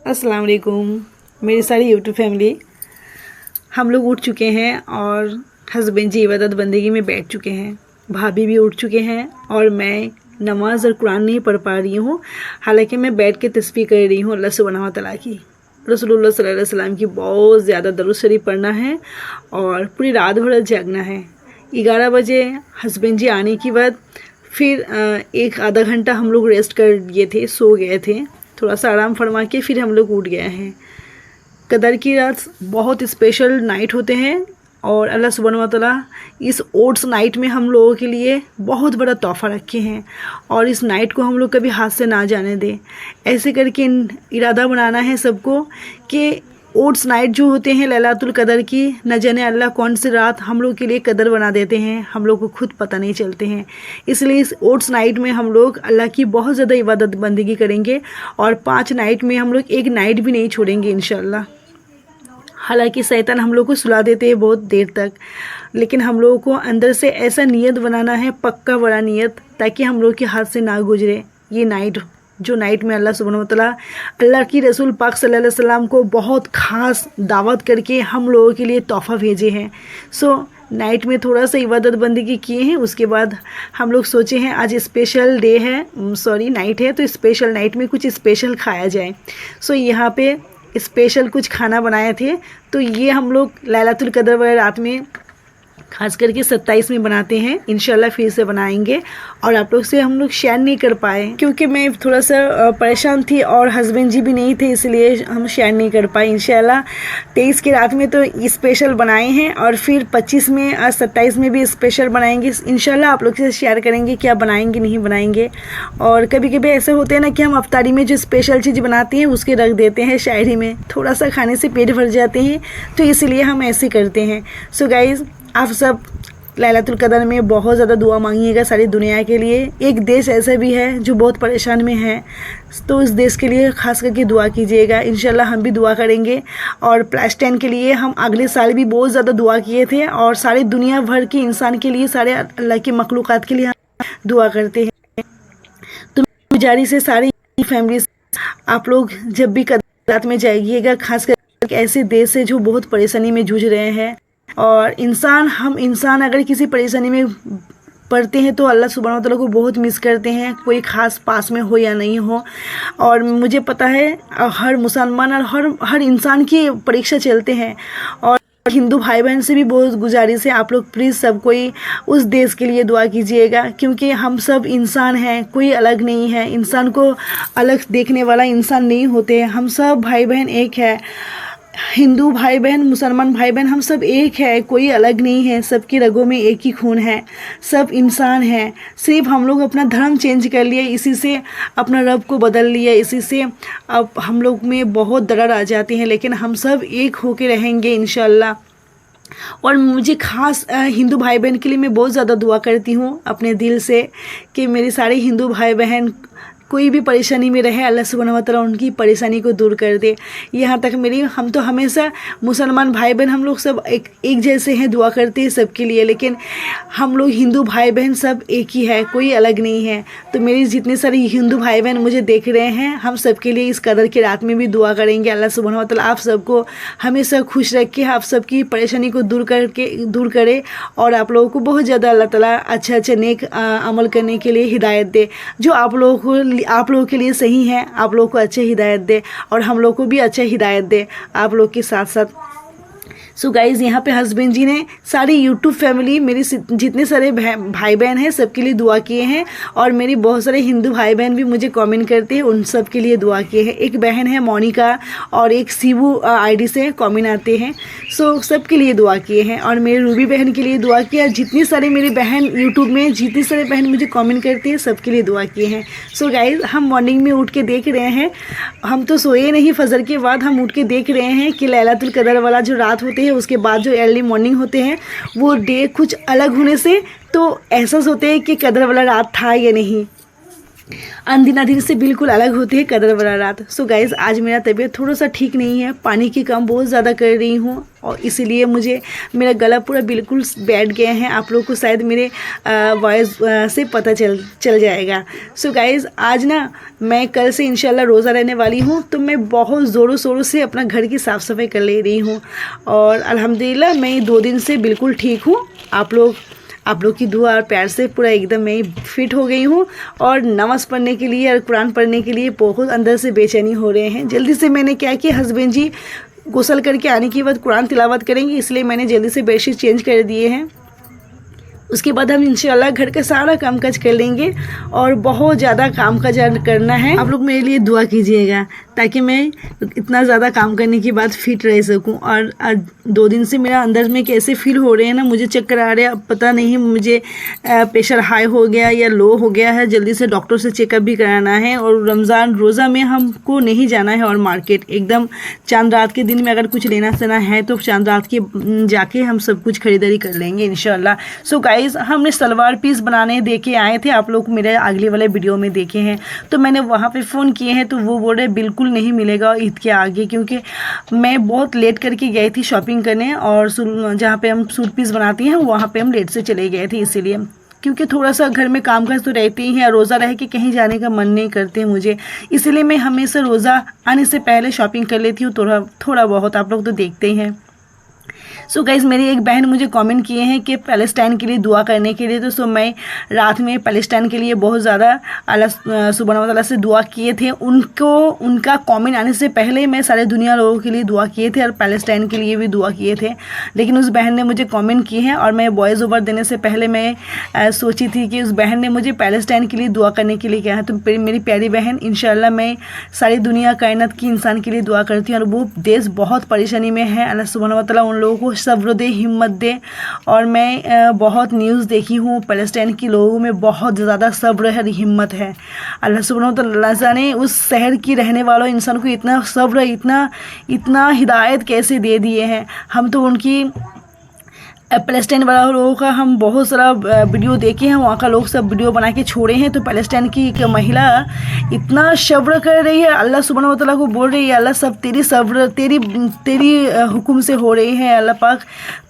अस्सलाम वालेकुम मेरी सारी यूट्यूब फैमिली। हम लोग उठ चुके हैं और हस्बैंड जी इबादत बंदगी में बैठ चुके हैं, भाभी भी उठ चुके हैं और मैं नमाज और कुरान नहीं पढ़ पा रही हूँ। हालांकि मैं बैठ के तस्बीह कर रही हूँ अल्लाह सुब्हानहू व तआला की, रसूलुल्लाह सल्लल्लाहु अलैहि वसल्लम की बहुत ज़्यादा दरूद शरीफ पढ़ना है और पूरी रात भर जागना है। 11 बजे हस्बैंड जी आने के बाद फिर एक आधा घंटा हम लोग रेस्ट कर लिए थे, सो गए थे, थोड़ा सा आराम फरमा के फिर हम लोग उठ गए हैं। कदर की रात बहुत स्पेशल नाइट होते हैं और अल्लाह सुब्हानहू व तआला इस ओट्स नाइट में हम लोगों के लिए बहुत बड़ा तोहफ़ा रखे हैं और इस नाइट को हम लोग कभी हाथ से ना जाने दें। ऐसे करके इरादा बनाना है सबको कि ओट्स नाइट जो होते हैं लैलातुल कदर की, न जाने अल्लाह कौन सी रात हम लोग के लिए कदर बना देते हैं, हम लोग को खुद पता नहीं चलते हैं। इसलिए इस ओट्स नाइट में हम लोग अल्लाह की बहुत ज़्यादा इबादत बंदगी करेंगे और 5 नाइट में हम लोग एक नाइट भी नहीं छोड़ेंगे इंशाल्लाह। हालांकि शैतान हम लोग को सुला देते हैं बहुत देर तक, लेकिन हम लोगों को अंदर से ऐसा नियत बनाना है, पक्का बड़ा नियत, ताकि हम लोग के हाथ से ना गुजरे ये नाइट। जो नाइट में अल्लाह सुब्हानहू व तआला अल्लाह की रसूल पाक सल्लल्लाहु अलैहि वसल्लम को बहुत ख़ास दावत करके हम लोगों के लिए तोहफ़ा भेजे हैं। नाइट में थोड़ा सा इबादत बंदगी किए हैं, उसके बाद हम लोग सोचे हैं आज स्पेशल डे है, नाइट है, तो स्पेशल नाइट में कुछ स्पेशल खाया जाए। यहाँ पे स्पेशल कुछ खाना बनाए थे, तो ये हम लोग लैलातुल कदर वाली रात में खास करके 27 में बनाते हैं। इंशाल्लाह फिर से बनाएंगे और आप लोग से हम लोग शेयर नहीं कर पाए क्योंकि मैं थोड़ा सा परेशान थी और हस्बैंड जी भी नहीं थे, इसलिए हम शेयर नहीं कर पाए। इंशाल्लाह 23 की रात में तो स्पेशल बनाए हैं और फिर 25 में और 27 में भी स्पेशल बनाएंगे। इंशाल्लाह आप लोग से शेयर करेंगे क्या बनाएंगे नहीं बनाएंगे। और कभी कभी ऐसे होते हैं ना कि हम अफ्तारी में जो स्पेशल चीज़ बनाते हैं उसके रख देते हैं शायरी में, थोड़ा सा खाने से पेट भर जाते हैं, तो इसलिए हम ऐसे करते हैं। गाइज़ आप सब लैलातुल कदर में बहुत ज़्यादा दुआ मांगिएगा सारी दुनिया के लिए। एक देश ऐसा भी है जो बहुत परेशान में है, तो इस देश के लिए खास करके दुआ कीजिएगा। इंशाल्लाह हम भी दुआ करेंगे। और +10 के लिए हम अगले साल भी बहुत ज़्यादा दुआ किए थे और सारी दुनिया भर के इंसान के लिए, सारे अल्लाह की मखलूक़ात के लिए हम दुआ करते हैं। तो गुजारिश है सारी फैमिली, आप लोग जब भी कदर रात में जाइएगा, खास करके ऐसे देश से जो बहुत परेशानी में जूझ रहे हैं। और हम इंसान अगर किसी परेशानी में पड़ते हैं तो अल्लाह सुब्हानहू व तआला को बहुत मिस करते हैं, कोई ख़ास पास में हो या नहीं हो। और मुझे पता है हर मुसलमान और हर इंसान की परीक्षा चलते हैं। और हिंदू भाई बहन से भी बहुत गुजारिश है, आप लोग प्लीज़ सब कोई उस देश के लिए दुआ कीजिएगा, क्योंकि हम सब इंसान हैं, कोई अलग नहीं है। इंसान को अलग देखने वाला इंसान नहीं होते, हम सब भाई बहन एक है। हिंदू भाई बहन, मुसलमान भाई बहन, हम सब एक है, कोई अलग नहीं है। सबकी रगों में एक ही खून है, सब इंसान हैं। सिर्फ हम लोग अपना धर्म चेंज कर लिए, इसी से अपना रब को बदल लिया, इसी से अब हम लोग में बहुत दरार आ जाती है, लेकिन हम सब एक होके रहेंगे इंशाल्लाह। और मुझे ख़ास हिंदू भाई बहन के लिए मैं बहुत ज़्यादा दुआ करती हूँ अपने दिल से कि मेरे सारे हिंदू भाई बहन कोई भी परेशानी में रहे, अल्लाह सुब्हानहू व तआला उनकी परेशानी को दूर कर दे। यहाँ तक हम तो हमेशा मुसलमान भाई बहन हम लोग सब एक जैसे हैं, दुआ करते हैं सबके लिए, लेकिन हम लोग हिंदू भाई बहन सब एक ही है, कोई अलग नहीं है। तो मेरी जितने सारे हिंदू भाई बहन मुझे देख रहे हैं, हम सबके लिए इस कदर की रात में भी दुआ करेंगे। अल्लाह सुब्हानहू व तआला आप सबको हमेशा खुश रखे, आप सबकी परेशानी को दूर करे और आप लोगों को बहुत ज़्यादा अल्लाह ताला अच्छा नेक अमल करने के लिए हिदायत दे। जो आप लोगों के लिए सही है, आप लोगों को अच्छे हिदायत दे और हम लोग को भी अच्छा हिदायत दे आप लोग के साथ साथ। गाइज़ यहाँ पे हस्बैंड जी ने सारी यूट्यूब फैमिली, मेरी जितने सारे भाई बहन हैं सबके लिए दुआ किए हैं और मेरी बहुत सारे हिंदू भाई बहन भी मुझे कमेंट करते हैं, उन सब के लिए दुआ किए हैं। एक बहन है मोनिका और एक शिवू आईडी से कमेंट आते हैं, सब के लिए दुआ किए हैं। और मेरी रूबी बहन के लिए दुआ किया, जितनी सारी मेरी बहन यूट्यूब में जितनी सारे बहन मुझे कमेंट करती है सबके लिए दुआ किए हैं। गाइज़ हम मॉर्निंग में उठ के देख रहे हैं, हम तो सोए नहीं, फजर के बाद हम उठ के देख रहे हैं कि लैलातुल कदर वाला जो रात होती है उसके बाद जो अर्ली मॉर्निंग होते हैं वो डे कुछ अलग होने से तो एहसास होते हैं कि कदर वाला रात था या नहीं। अंदिन से बिल्कुल अलग होती है कदर वाला रात। सो गाइज़, आज मेरा तबीयत थोड़ा सा ठीक नहीं है, पानी की कम बहुत ज़्यादा कर रही हूँ और इसीलिए मुझे मेरा गला पूरा बिल्कुल बैठ गया है। आप लोगों को शायद मेरे वॉइस से पता चल जाएगा। सो गाइज़, आज ना मैं कल से इंशाल्लाह रोज़ा रहने वाली हूँ, तो मैं बहुत ज़ोरों शोरों से अपना घर की साफ़ सफाई कर ले रही हूँ और अल्हम्दुलिल्लाह मैं 2 दिन से बिल्कुल ठीक हूँ। आप लोग की दुआ और प्यार से पूरा एकदम मैं फिट हो गई हूँ और नमाज़ पढ़ने के लिए और कुरान पढ़ने के लिए बहुत अंदर से बेचैनी हो रहे हैं। जल्दी से मैंने क्या किया, हस्बैंड जी गुस्ल करके आने के बाद कुरान तिलावत करेंगे, इसलिए मैंने जल्दी से बेडशीट चेंज कर दिए हैं। उसके बाद हम इंशाल्लाह घर का सारा काम काज कर लेंगे और बहुत ज़्यादा काम काज करना है। आप लोग मेरे लिए दुआ कीजिएगा ताकि मैं इतना ज़्यादा काम करने के बाद फिट रह सकूं। और 2 दिन से मेरा अंदर में कैसे फील हो रहे हैं ना, मुझे चक्कर आ रहे हैं। अब पता नहीं मुझे प्रेशर हाई हो गया या लो हो गया है। जल्दी से डॉक्टर से चेकअप भी कराना है। और रमज़ान रोज़ा में हमको नहीं जाना है और मार्केट एकदम चांद रात के दिन में अगर कुछ लेना सेना है तो चांद रात के जाके हम सब कुछ खरीदारी कर लेंगे इंशाल्लाह। सो गाइज़, हमने सलवार पीस बनाने देखे आए थे, आप लोग मेरे अगले वाले वीडियो में देखे हैं। तो मैंने वहाँ पे फ़ोन किए हैं तो वो बोल रहे बिल्कुल नहीं मिलेगा ईद के आगे, क्योंकि मैं बहुत लेट करके गई थी शॉपिंग करने और जहाँ पे हम सूट पीस बनाती हैं वहाँ पे हम लेट से चले गए थे। इसीलिए क्योंकि थोड़ा सा घर में काम काज तो रहते ही हैं, रोज़ा रह के कहीं जाने का मन नहीं करते मुझे, इसलिए मैं हमेशा रोज़ा आने से पहले शॉपिंग कर लेती हूँ थोड़ा बहुत। आप लोग तो देखते ही हैं। सो गाइज़, मेरी एक बहन मुझे कमेंट किए हैं कि पैलेस्टाइन के लिए दुआ करने के लिए। तो सो मैं रात में पैलेस्टाइन के लिए बहुत ज़्यादा अल्लाह सुब्हानहू व तआला से दुआ किए थे। उनका कमेंट आने से पहले मैं सारे दुनिया लोगों के लिए दुआ किए थे और पैलेस्टाइन के लिए भी दुआ किए थे। लेकिन उस बहन ने मुझे कमेंट किए हैं और मैं वॉइस ओवर देने से पहले मैं सोची थी कि उस बहन ने मुझे पैलेस्टाइन के लिए दुआ करने के लिए कहा है। तो मेरी प्यारी बहन, इंशाल्लाह मैं सारी दुनिया कायनात की इंसान के लिए दुआ करती हूँ। और वो देश बहुत परेशानी में है, अल्लाह सुब्हानहू व तआला उन लोगों को सब्र दे, हिम्मत दे। और मैं बहुत न्यूज़ देखी हूँ, पैलेस्टाइन के लोगों में बहुत ज़्यादा सब्र है, हिम्मत है। अल्लाह सुब्हानहू व तआला ने उस शहर की रहने वालों इंसान को इतना सब्र, इतना हिदायत कैसे दे दिए हैं। हम तो उनकी पैलेस्टाइन वाला लोगों का हम बहुत सारा वीडियो देखे हैं, वहाँ का लोग सब वीडियो बना के छोड़े हैं। तो पैलेस्टाइन की एक महिला इतना सब्र कर रही है, अल्लाह सुब्हानहू व तआला को बोल रही है अल्लाह सब तेरी सब्र तेरी हुक्म से हो रही है। अल्लाह पाक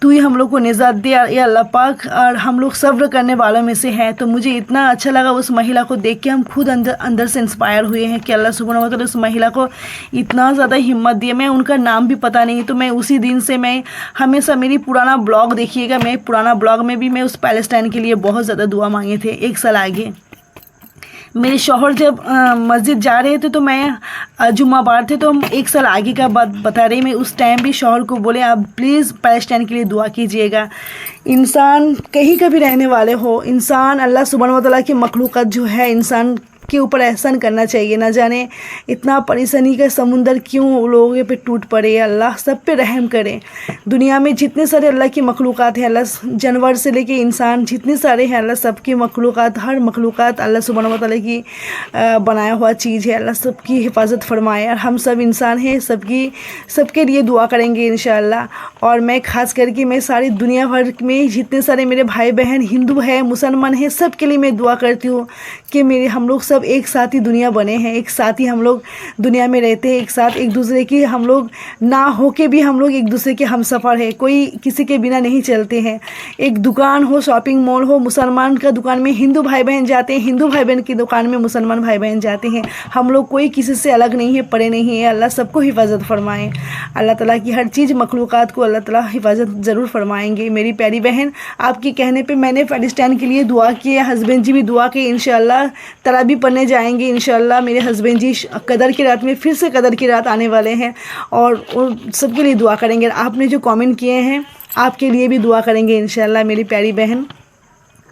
तू ही हम लोग को निजात दे या अल्लाह पाक, और हम लोग सब्र करने वालों में से हैं। तो मुझे इतना अच्छा लगा उस महिला को देख के, हम खुद अंदर से इंस्पायर हुए हैं कि अल्लाह सुब्हानहू व तआला उस महिला को इतना ज़्यादा हिम्मत दिए। मैं उनका नाम भी पता नहीं, तो मैं उसी दिन से मैं हमेशा मेरी पुराना ब्लॉग देखिएगा, मैं पुराना ब्लॉग में भी मैं उस पैलेस्टाइन के लिए बहुत ज़्यादा दुआ मांगे थे 1 साल आगे। मेरे शौहर जब मस्जिद जा रहे थे तो मैं जुम्माबार थे, तो हम 1 साल आगे का बात बता रही। मैं उस टाइम भी शौहर को बोले आप प्लीज़ पैलेस्टाइन के लिए दुआ कीजिएगा। इंसान कहीं का भी रहने वाले हो, इंसान अल्लाह सुब्हानहू व तआला की मखलूक़ात जो है इंसान के ऊपर एहसान करना चाहिए। ना जाने इतना परेशानी का समुंदर क्यों लोगों पे टूट पड़े। अल्लाह सब पे रहम करे। दुनिया में जितने सारे अल्लाह की मखलूक़ात हैं, अल्लाह जानवर से लेके इंसान जितने सारे हैं, अल्लाह सबकी मखलूक़ात, हर मखलूक़ात अल्लाह सुब्हानहू व तआला की बनाया हुआ चीज़ है। अल्लाह सबकी हिफाजत फरमाए। और हम सब इंसान हैं, सबके लिए दुआ करेंगे इंशाअल्लाह। और मैं ख़ास करके मैं सारी दुनिया भर में जितने सारे मेरे भाई बहन हिंदू है, मुसलमान हैं, सब के लिए मैं दुआ करती हूँ कि हम लोग सब एक साथ ही दुनिया बने हैं, एक साथ ही हम लोग दुनिया में रहते हैं, एक साथ एक दूसरे की हम लोग ना हो के भी हम लोग एक दूसरे के हम सफ़र है। कोई किसी के बिना नहीं चलते हैं। एक दुकान हो, शॉपिंग मॉल हो, मुसलमान का दुकान में हिंदू भाई बहन जाते हैं, हिंदू भाई बहन की दुकान में मुसलमान भाई बहन जाते हैं। हम लोग कोई किसी से अलग नहीं है, पड़े नहीं है। अल्लाह सबको हिफाजत फरमाए। अल्लाह ताला की हर चीज़ मखलूक़ात को अल्लाह ताला हिफाजत ज़रूर फरमाएंगे। मेरी प्यारी बहन, आपके कहने पे मैंने पैलेस्टाइन के लिए दुआ की है, हस्बैंड जी भी दुआ के इंशाअल्लाह तरावी पढ़ने जाएंगे इंशाअल्लाह। मेरे हस्बैंड जी कदर की रात में फिर से कदर की रात आने वाले हैं और सबके लिए दुआ करेंगे। आपने जो कमेंट किए हैं आपके लिए भी दुआ करेंगे इंशाअल्लाह मेरी प्यारी बहन।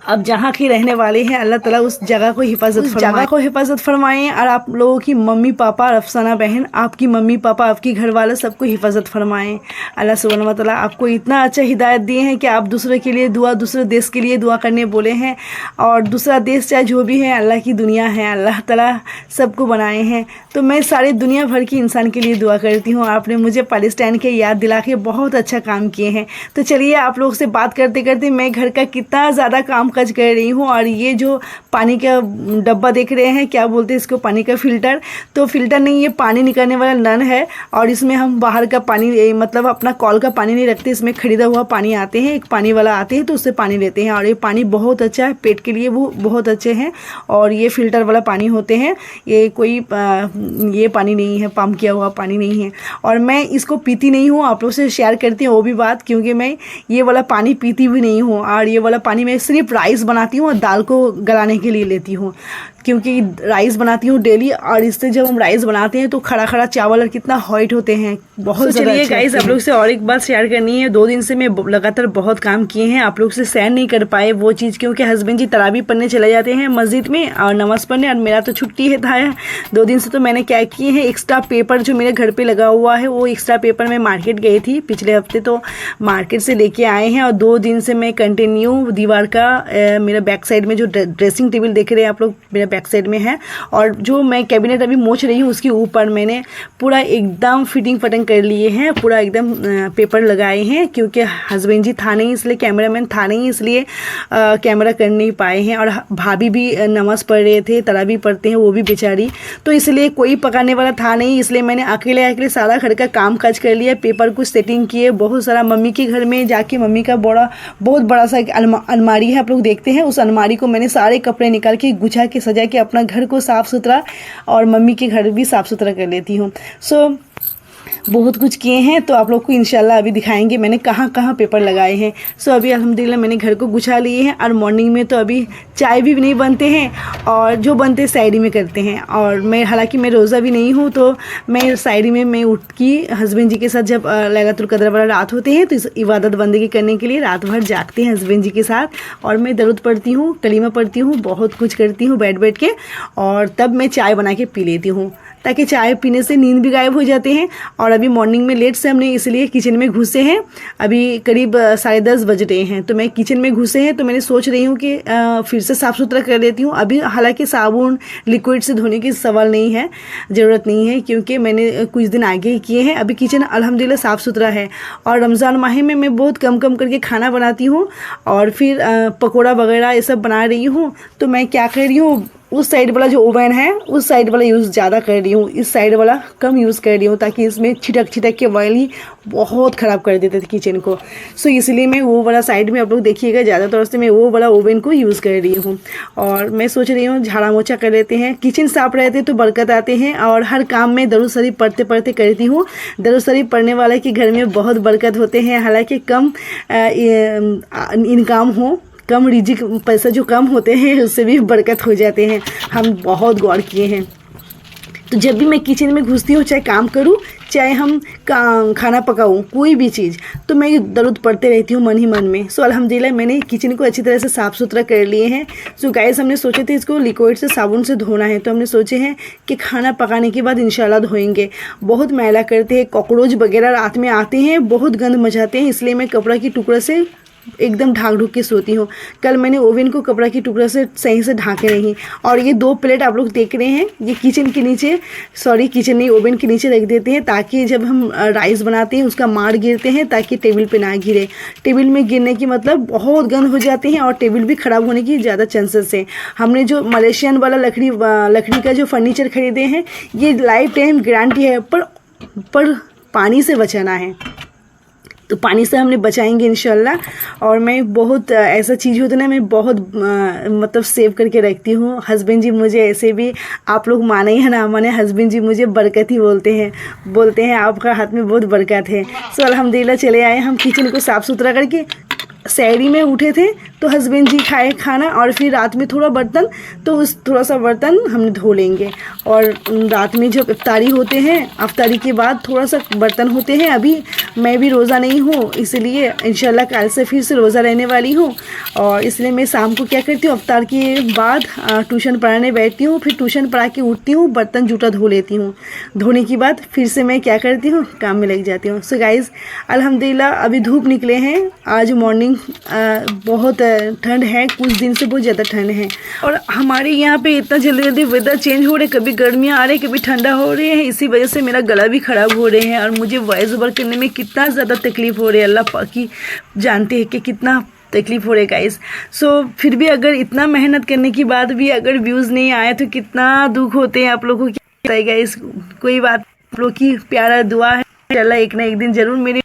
अब जहाँ की रहने वाले हैं अल्लाह ताला उस जगह को हिफाजत फरमाएं। और आप लोगों की मम्मी पापा और अफसाना बहन, आपकी मम्मी पापा, आपकी घर वाला सबको हिफाजत फरमाएं। अल्लाह सुब्हानहू व तआला आपको इतना अच्छा हिदायत दिए हैं कि आप दूसरे के लिए दुआ, दूसरे देश के लिए दुआ करने बोले हैं। और दूसरा देश चाहे जो भी है, अल्लाह की दुनिया है, अल्लाह ताला सबको बनाए हैं। तो मैं सारी दुनिया भर की इंसान के लिए दुआ करती हूँ। आपने मुझे पैलेस्टाइन के याद दिला के बहुत अच्छा काम किए हैं। तो चलिए, आप लोग से बात करते करते मैं घर का कितना ज़्यादा काम काज कर रही हूँ। और ये जो पानी का डब्बा देख रहे हैं, क्या बोलते हैं इसको, पानी का फ़िल्टर, तो फ़िल्टर नहीं, ये पानी निकालने वाला नल है। और इसमें हम बाहर का पानी मतलब अपना कॉल का पानी नहीं रखते, इसमें ख़रीदा हुआ पानी आते हैं, एक पानी वाला आते हैं तो उससे पानी लेते हैं। और ये पानी बहुत अच्छा है, पेट के लिए वो बहुत अच्छे हैं। और ये फ़िल्टर वाला पानी होते हैं, ये कोई ये पानी नहीं है, पंप किया हुआ पानी नहीं है। और मैं इसको पीती नहीं हूँ, आप लोग से शेयर करती हूँ वो भी बात, क्योंकि मैं ये वाला पानी पीती भी नहीं हूँ। और ये वाला पानी मैं सिर्फ राइस बनाती हूँ और दाल को गलाने के लिए लेती हूँ, क्योंकि राइस बनाती हूँ डेली। और इससे जब हम राइस बनाते हैं तो खड़ा खड़ा चावल और कितना हॉट होते हैं, बहुत ज़्यादा। चलिए गाइस, आप लोग से और एक बात शेयर करनी है। 2 दिन से मैं लगातार बहुत काम किए हैं, आप लोग से शेयर नहीं कर पाए वो चीज़, क्योंकि हस्बैंड जी तरावी पढ़ने चले जाते हैं मस्जिद में और नमाज़ पढ़ने, और मेरा तो छुट्टी है था 2 दिन से। तो मैंने क्या किए हैं, एक्स्ट्रा पेपर जो मेरे घर पे लगा हुआ है, वो एक्स्ट्रा पेपर मैं मार्केट गई थी पिछले हफ्ते, तो मार्केट से लेके आए हैं। और 2 दिन से मैं कंटिन्यू दीवार का मेरा बैक साइड में जो ड्रेसिंग टेबल देख रहे हैं आप लोग, मेरा बैक साइड में है, और जो मैं कैबिनेट अभी मोच रही हूँ उसके ऊपर मैंने पूरा एकदम फिटिंग फटिंग कर लिए हैं, पूरा एकदम पेपर लगाए हैं, क्योंकि हस्बैंड जी था नहीं, इसलिए कैमरामैन था नहीं, इसलिए कैमरा कर नहीं पाए हैं। और भाभी भी नमाज़ पढ़ रहे थे, तरावी पढ़ते हैं वो भी बेचारी, तो इसलिए कोई पकाने वाला था नहीं, इसलिए मैंने अकेले सारा घर का काम काज कर लिया, पेपर को सेटिंग किए बहुत सारा। मम्मी के घर में जाके मम्मी का बहुत बड़ा सा एक अलमारी है, आप लोग देखते हैं, उस अलमारी को मैंने सारे कपड़े निकाल के गुछा के सजा के अपना घर को साफ़ सुथरा और मम्मी के घर भी साफ़ सुथरा कर लेती हूँ। सो बहुत कुछ किए हैं, तो आप लोग को इंशाल्लाह अभी दिखाएंगे मैंने कहाँ कहाँ पेपर लगाए हैं। सो अभी अल्हम्दुलिल्लाह मैंने घर को गुछा लिए हैं, और मॉर्निंग में तो अभी चाय भी नहीं बनते हैं, और जो बनते शायरी में करते हैं। और मैं हालांकि मैं रोज़ा भी नहीं हूँ, तो मैं शायरी में मैं उठ की हस्बैंड जी के साथ, जब लैलतुल कदर वाला रात होते हैं तो इस इबादत बंदगी करने के लिए रात भर जागते हैं हस्बैंड जी के साथ, और मैं दरूद पढ़ती हूँ, कलीमा पढ़ती हूँ, बहुत कुछ करती हूँ बैठ के, और तब मैं चाय बना के पी लेती हूँ, ताकि चाय पीने से नींद भी गायब हो जाते हैं। और अभी मॉर्निंग में लेट से हमने इसलिए किचन में घुसे हैं, अभी करीब 10:30 बज रहे हैं, तो मैं किचन में घुसे हैं, तो मैंने सोच रही हूँ कि फिर से साफ़ सुथरा कर लेती हूँ। अभी हालांकि साबुन लिक्विड से धोने की सवाल नहीं है, ज़रूरत नहीं है, क्योंकि मैंने कुछ दिन आगे ही किए हैं। अभी किचन अल्हम्दुलिल्लाह साफ़ सुथरा है। और रमज़ान माह में मैं बहुत कम करके खाना बनाती हूँ, और फिर पकौड़ा वगैरह ये सब बना रही हूँ। तो मैं क्या कर रही हूँ, उस साइड वाला जो ओवन है उस साइड वाला यूज़ ज़्यादा कर रही हूँ, इस साइड वाला कम यूज़ कर रही हूँ, ताकि इसमें छिटक के ऑयल ही बहुत ख़राब कर देते थे किचन को। सो इसलिए मैं वो वाला साइड में, आप लोग देखिएगा, ज़्यादातर से मैं वो वाला ओवन को यूज़ कर रही हूँ। और मैं सोच रही हूँ झाड़ा मोचा कर लेते हैं, किचन साफ रहते तो बरकत आते हैं। और हर काम में दरूद शरीफ पढ़ते करती हूँ। दरूद शरीफ पढ़ने वाले के घर में बहुत बरकत होते हैं, हालाँकि कम इनकम हो, कम रिजिक, पैसा जो कम होते हैं उससे भी बरकत हो जाते हैं, हम बहुत गौर किए हैं। तो जब भी मैं किचन में घुसती हूँ, चाहे काम करूँ चाहे हम खाना पकाऊँ, कोई भी चीज़, तो मैं दरूद पढ़ते रहती हूँ मन ही मन में। सो अल्हम्दुलिल्लाह मैंने किचन को अच्छी तरह से साफ़ सुथरा कर लिए हैं। सो गाइस, हमने सोचे थे इसको लिक्विड से साबुन से धोना है, तो हमने सोचे हैं कि खाना पकाने के बाद इंशाल्लाह धोएंगे। बहुत मैला करते हैं, कॉकरोच वगैरह रात में आते हैं, बहुत गंद मचाते हैं, इसलिए मैं कपड़ा की टुकड़ा से एकदम ढाक ढूक के सोती हूँ। कल मैंने ओवन को कपड़ा की टुकड़ा से सही से ढाके नहीं। और ये 2 प्लेट आप लोग देख रहे हैं, ये किचन के नीचे, सॉरी किचन नहीं, ओवन के नीचे रख देते हैं, ताकि जब हम राइस बनाते हैं उसका मार गिरते हैं, ताकि टेबल पे ना गिरे। टेबल में गिरने की मतलब बहुत गंद हो जाते हैं, और टेबल भी ख़राब होने की ज़्यादा चांसेस है। हमने जो मलेशियन वाला लकड़ी का जो फर्नीचर ख़रीदे हैं, ये लाइफ टाइम गारंटी है, पर पानी से बचाना है, तो पानी से हमने बचाएंगे इंशाल्लाह। और मैं बहुत ऐसा चीज़ होता है ना, मैं बहुत मतलब सेव करके रखती हूँ। हस्बैंड जी मुझे ऐसे भी, आप लोग माने या ना माने, हस्बैंड जी मुझे बरकत ही बोलते हैं आपका हाथ में बहुत बरकत है। सो अल्हम्दुलिल्लाह चले आए हम किचन को साफ़ सुथरा करके। सहरी में उठे थे तो हस्बैंड जी खाए खाना, और फिर रात में थोड़ा बर्तन, तो उस थोड़ा सा बर्तन हमने धो लेंगे। और रात में जब इफ्तारी होते हैं, इफ्तारी के बाद थोड़ा सा बर्तन होते हैं। अभी मैं भी रोज़ा नहीं हूँ, इसलिए इंशाल्लाह कल से फिर से रोज़ा रहने वाली हूँ, और इसलिए मैं शाम को क्या करती हूँ, इफ्तार के बाद ट्यूशन पढ़ाने बैठती हूँ, फिर ट्यूशन पढ़ा के उठती हूँ, बर्तन जूठा धो लेती हूँ। धोने के बाद फिर से मैं क्या करती हूँ, काम में लग जाती हूँ। सो गाइज़, अल्हम्दुलिल्लाह अभी धूप निकले हैं, आज मॉर्निंग बहुत ठंड है, कुछ दिन से बहुत ज़्यादा ठंड है। और हमारे यहाँ पे इतना जल्दी वेदर चेंज हो रहे, कभी गर्मियाँ आ रही, कभी ठंडा हो रहे हैं, इसी वजह से मेरा गला भी ख़राब हो रहे हैं, और मुझे वॉइस ओवर करने में कितना ज़्यादा तकलीफ़ हो रही है, अल्लाह पाक ही जानते हैं कि कितना तकलीफ़ हो रही है गाइस। सो फिर भी अगर इतना मेहनत करने के बाद भी अगर व्यूज़ नहीं आए तो कितना दुख होते हैं आप लोगों को, क्या बताइए गाइस। कोई बात, आप लोग की प्यारा दुआ है, इंशाल्लाह एक ना एक दिन ज़रूर मेरे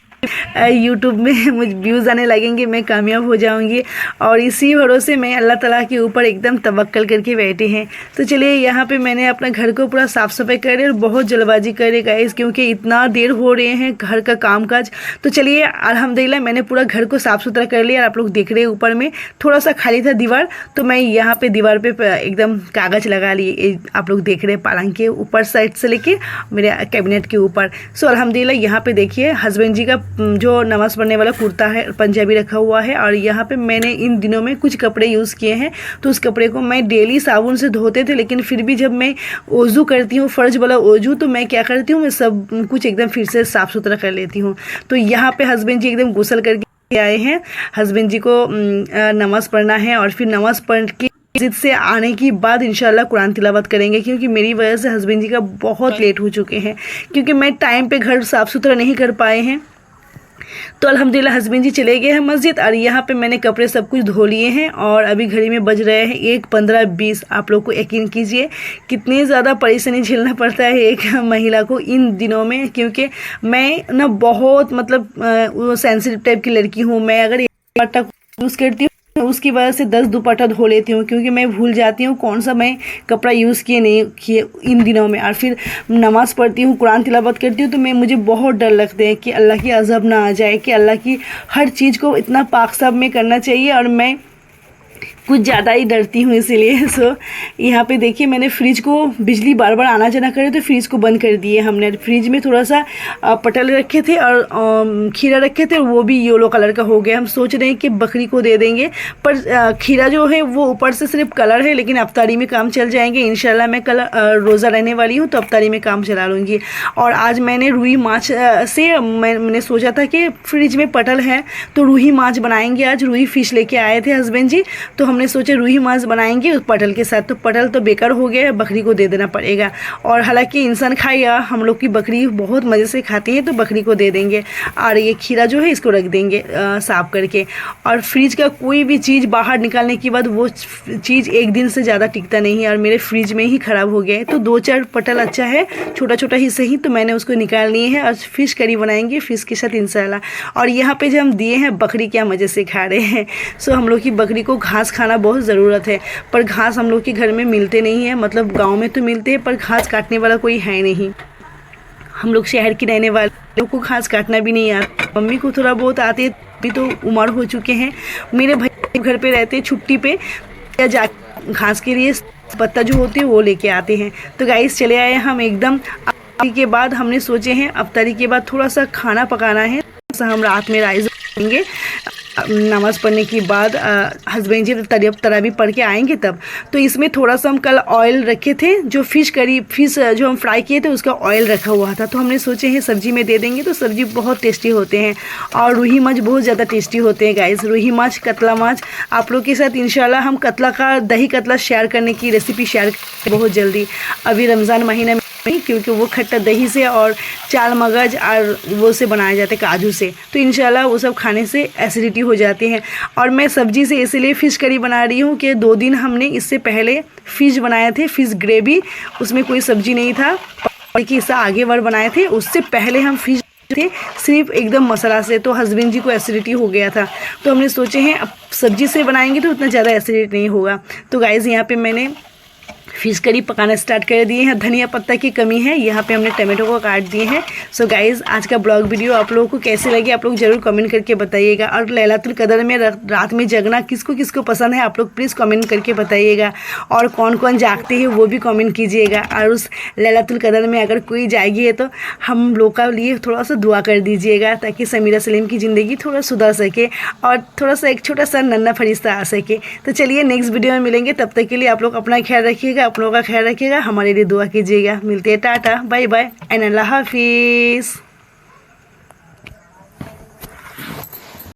यूट्यूब में मुझे व्यूज़ आने लगेंगे, मैं कामयाब हो जाऊंगी। और इसी भरोसे मैं अल्लाह ताला के ऊपर एकदम तवक्कल करके बैठे हैं। तो चलिए यहाँ पे मैंने अपना घर को पूरा साफ़ सफाई कर रहे और बहुत जल्दबाजी कर रहे गाइस, क्योंकि इतना देर हो रहे हैं घर का कामकाज। तो चलिए अल्हम्दुलिल्लाह मैंने पूरा घर को साफ़ सुथरा कर लिया। आप लोग देख रहे हैं ऊपर में थोड़ा सा खाली था दीवार, तो मैं यहाँ पे दीवार पे एकदम कागज़ लगा लिए। आप लोग देख रहे हैं पलंग के ऊपर साइड से लेके मेरे कैबिनेट के ऊपर। सो अल्हम्दुलिल्लाह यहाँ पे देखिए हस्बैंड जी का जो नमाज़ पढ़ने वाला कुर्ता है, पंजाबी रखा हुआ है। और यहाँ पे मैंने इन दिनों में कुछ कपड़े यूज़ किए हैं, तो उस कपड़े को मैं डेली साबुन से धोते थे, लेकिन फिर भी जब मैं वज़ू करती हूँ, फ़र्ज वाला वज़ू, तो मैं क्या करती हूँ, मैं सब कुछ एकदम फिर से साफ़ सुथरा कर लेती हूँ। तो यहाँ पे हस्बैंड जी एकदम गुस्ल करके आए हैं। हस्बैंड जी को नमाज़ पढ़ना है और फिर नमाज़ पढ़ के मस्जिद से आने के बाद इंशाल्लाह कुरान तिलावत करेंगे, क्योंकि मेरी वजह से हस्बैंड जी का बहुत लेट हो चुके हैं, क्योंकि मैं टाइम पे घर साफ़ सुथरा नहीं कर पाए हैं। तो अल्हम्दुलिल्लाह हस्बैंड जी चले गए हैं मस्जिद, और यहाँ पे मैंने कपड़े सब कुछ धो लिए हैं। और अभी घड़ी में बज रहे हैं 1:15-20। आप लोग को यकीन कीजिए कितनी ज़्यादा परेशानी झेलना पड़ता है एक महिला को इन दिनों में, क्योंकि मैं ना बहुत मतलब सेंसिटिव टाइप की लड़की हूँ। मैं अगर एक दुपट्टा यूज़ करती हूँ उसकी वजह से 10 दुपट्टा धो लेती हूँ, क्योंकि मैं भूल जाती हूँ कौन सा मैं कपड़ा यूज़ किए नहीं किए इन दिनों में। और फिर नमाज़ पढ़ती हूँ, कुरान तिलावत करती हूँ, तो मुझे बहुत डर लगते हैं कि अल्लाह की अज़ब ना आ जाए, कि अल्लाह की हर चीज़ को इतना पाक साफ में करना चाहिए, और मैं कुछ ज़्यादा ही डरती हूँ इसीलिए। सो यहाँ पे देखिए मैंने फ्रिज को, बिजली बार बार आना जाना करे तो फ्रिज को बंद कर दिए हमने। फ्रिज में थोड़ा सा पटल रखे थे और खीरा रखे थे, वो भी येलो कलर का हो गया। हम सोच रहे हैं कि बकरी को दे देंगे, पर खीरा जो है वो ऊपर से सिर्फ कलर है, लेकिन अफ्तारी में काम चल जाएंगे इंशाल्लाह। मैं कल रोज़ा रहने वाली हूँ, तो अफ्तारी में काम चला लूँगी। और आज मैंने रूही माछ से मैंने सोचा था कि फ्रिज में पटल है तो रूही माछ बनाएंगे। आज रूही फ़िश लेके आए थे हस्बैंड जी, तो हमने सोचा रूही मांस बनाएंगे उस पटल के साथ। तो पटल तो बेकार हो गया, बकरी को दे देना पड़ेगा। और हालांकि इंसान खाएगा, हम लोग की बकरी बहुत मज़े से खाती है, तो बकरी को दे देंगे। और ये खीरा जो है इसको रख देंगे साफ करके। और फ्रिज का कोई भी चीज़ बाहर निकालने के बाद वो चीज़ एक दिन से ज़्यादा टिकता नहीं है, और मेरे फ्रिज में ही ख़राब हो गया है। तो 2-4 पटल अच्छा है, छोटा छोटा ही सही, तो मैंने उसको निकाल लिए हैं और फ़िश करी बनाएंगे फ़िश के साथ इंशाल्लाह। और यहाँ पे जो हम दिए हैं बकरी क्या मज़े से खा रहे हैं। सो हम लोग की बकरी को घास खाना बहुत ज़रूरत है, पर घास हम लोग के घर में मिलते नहीं है। मतलब गांव में तो मिलते हैं, पर घास काटने वाला कोई है नहीं। हम लोग शहर के रहने वाले लोग को घास काटना भी नहीं आता। मम्मी को थोड़ा बहुत आते हैं, अभी तो उम्र हो चुके हैं। मेरे भाई घर पे रहते हैं छुट्टी पे, या जा घास के लिए पत्ता जो होते हैं वो लेके आते हैं। तो गाइस चले आए हम एकदम। अफ्तारी के बाद हमने सोचे हैं, अफ्तारी के बाद थोड़ा सा खाना पकाना है। हम रात में राइस करेंगे नमाज़ पढ़ने के बाद। हस्बैंड जी तरावी पढ़ के आएंगे तब। तो इसमें थोड़ा सा हम कल ऑयल रखे थे, जो फ़िश जो हम फ्राई किए थे उसका ऑयल रखा हुआ था, तो हमने सोचे हैं सब्जी में दे देंगे। तो सब्जी बहुत टेस्टी होते हैं, और रूही माछ बहुत ज़्यादा टेस्टी होते हैं गाइस। रूही माछ, कतला माछ आप लोग के साथ इंशाल्लाह हम कतला का दही कतला शेयर करने की रेसिपी शेयर बहुत जल्दी, अभी रमज़ान महीने में, क्योंकि वो खट्टा दही से और चाल मगज और वो से बनाया जाता है काजू से। तो इंशाल्लाह वो सब खाने से एसिडिटी हो जाती है। और मैं सब्जी से इसलिए फ़िश करी बना रही हूँ कि 2 दिन हमने इससे पहले फ़िश बनाए थे, फ़िश ग्रेवी, उसमें कोई सब्जी नहीं था, कि इससे आगे बार बनाए थे। उससे पहले हम फ़िश थे सिर्फ एकदम मसाला से, तो हस्बैंड जी को एसिडिटी हो गया था। तो हमने सोचे हैं अब सब्जी से बनाएंगे तो उतना ज़्यादा एसिडिटी नहीं होगा। तो गाइज़ यहाँ पे मैंने फ़िश करी पकाना स्टार्ट कर दिए हैं। धनिया पत्ता की कमी है, यहाँ पे हमने टमाटो को काट दिए हैं। सो गाइज़ आज का ब्लॉग वीडियो आप लोगों को कैसे लगे आप लोग ज़रूर कमेंट करके बताइएगा। और लैलातुल कदर में रात में जगना किसको किसको पसंद है आप लोग प्लीज़ कमेंट करके बताइएगा। और कौन कौन जागते हैं वो भी कमेंट कीजिएगा। और उस लैलातुल कदर में अगर कोई जाएगी है तो हम लोग का लिए थोड़ा सा दुआ कर दीजिएगा, ताकि समीरा सलीम की ज़िंदगी थोड़ा सुधर सके और थोड़ा सा एक छोटा सा नन्हा फरिश्ता आ सके। तो चलिए नेक्स्ट वीडियो में मिलेंगे, तब तक के लिए आप लोग अपना ख्याल रखिएगा, आप लोगों का ख्याल रखिएगा, हमारे लिए दुआ कीजिएगा। मिलते हैं, टाटा बाय बाय एंड अल्लाह हाफिज़।